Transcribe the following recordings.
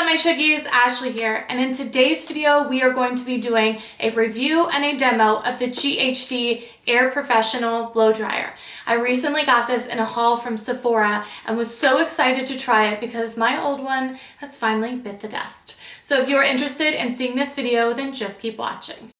my Shuggies, Ashley here, and in today's video we are going to be doing a review and a demo of the GHD Air Professional Blow Dryer. I recently got this in a haul from Sephora and was so excited to try it because my old one has finally bit the dust. So if you are interested in seeing this video, then just keep watching.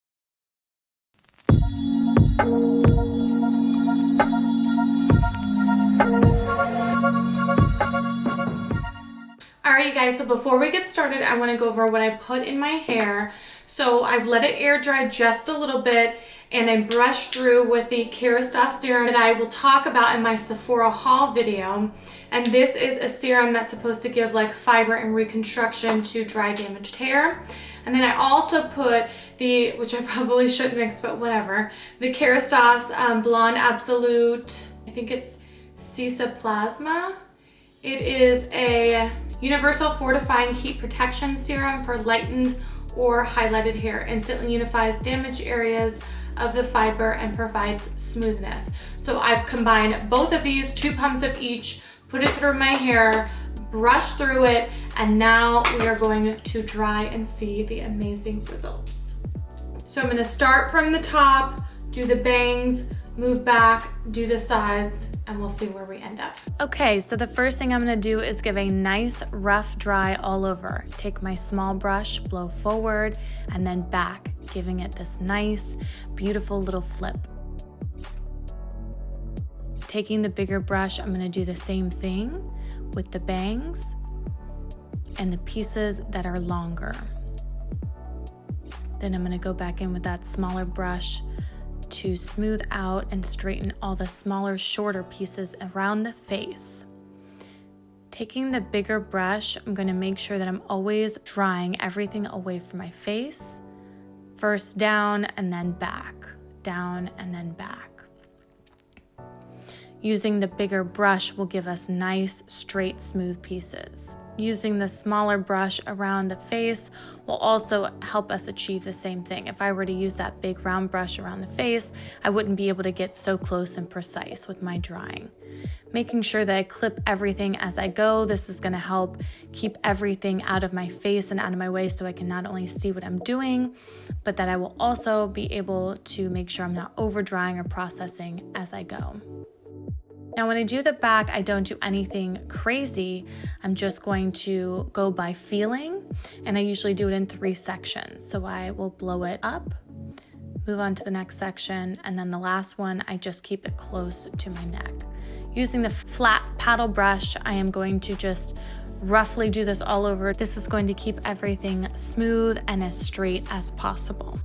Alright you guys, so before we get started, I want to go over what I put in my hair. So I've let it air dry just a little bit and I brushed through with the Kerastase Serum that I will talk about in my Sephora haul video. And this is a serum that's supposed to give like fiber and reconstruction to dry damaged hair. And then I also put the, which I probably shouldn't mix, but whatever, the Kerastase Blonde Absolute, I think it's Plasma. It is a Universal Fortifying Heat Protection Serum for lightened or highlighted hair. Instantly unifies damaged areas of the fiber and provides smoothness. So I've combined both of these, 2 pumps of each, put it through my hair, brush through it, and now we are going to dry and see the amazing results. So I'm gonna start from the top, do the bangs, move back, do the sides, and we'll see where we end up. Okay, so the first thing I'm gonna do is give a nice rough dry all over. Take my small brush, blow forward, and then back, giving it this nice, beautiful little flip. Taking the bigger brush, I'm gonna do the same thing with the bangs and the pieces that are longer. Then I'm gonna go back in with that smaller brush to smooth out and straighten all the smaller, shorter pieces around the face. Taking the bigger brush, I'm going to make sure that I'm always drying everything away from my face. First down and then back, down and then back. Using the bigger brush will give us nice, straight, smooth pieces. Using the smaller brush around the face will also help us achieve the same thing. If I were to use that big round brush around the face, I wouldn't be able to get so close and precise with my drying. Making sure that I clip everything as I go. This is gonna help keep everything out of my face and out of my way so I can not only see what I'm doing, but that I will also be able to make sure I'm not over drying or processing as I go. Now when I do the back, I don't do anything crazy. I'm just going to go by feeling, and I usually do it in 3 sections. So I will blow it up, move on to the next section, and then the last one, I just keep it close to my neck. Using the flat paddle brush, I am going to just roughly do this all over. This is going to keep everything smooth and as straight as possible.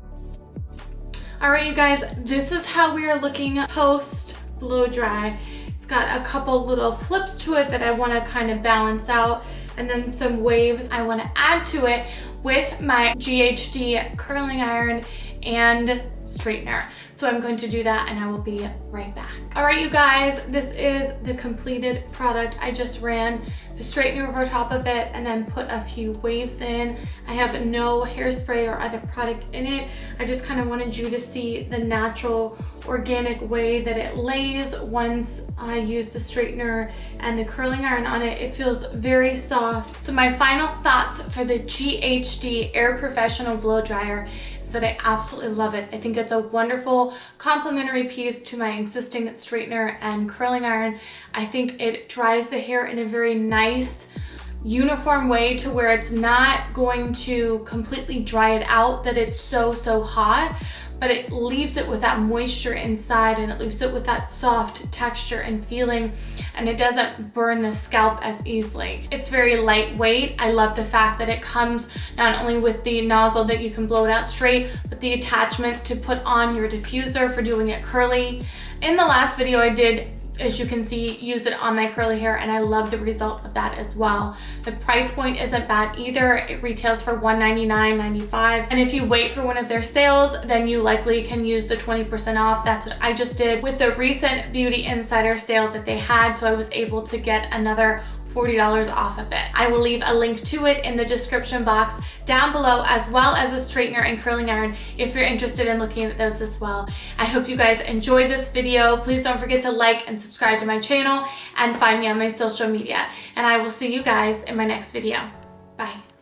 All right, you guys, this is how we are looking post blow dry. It's got a couple little flips to it that I want to kind of balance out, and then some waves I want to add to it with my GHD curling iron and straightener. So I'm going to do that and I will be right back. All right, you guys, this is the completed product. I just ran the straightener over top of it and then put a few waves in. I have no hairspray or other product in it. I just kind of wanted you to see the natural, organic way that it lays once I use the straightener and the curling iron on it. It feels very soft. So my final thoughts for the GHD Air Professional Blow Dryer is that I absolutely love it. I think it's a wonderful complementary piece to my existing straightener and curling iron. I think it dries the hair in a very nice, uniform way to where it's not going to completely dry it out, that it's so hot, but it leaves it with that moisture inside and it leaves it with that soft texture and feeling, and it doesn't burn the scalp as easily. It's very lightweight. I love the fact that it comes not only with the nozzle that you can blow it out straight, but the attachment to put on your diffuser for doing it curly. In the last video I did, as you can see, use it on my curly hair, and I love the result of that as well. The price point isn't bad either. It retails for $199.95, and if you wait for one of their sales, then you likely can use the 20% off. That's what I just did with the recent Beauty Insider sale that they had, so I was able to get another $40 off of it. I will leave a link to it in the description box down below, as well as a straightener and curling iron if you're interested in looking at those as well. I hope you guys enjoyed this video. Please don't forget to like and subscribe to my channel and find me on my social media. And I will see you guys in my next video. Bye.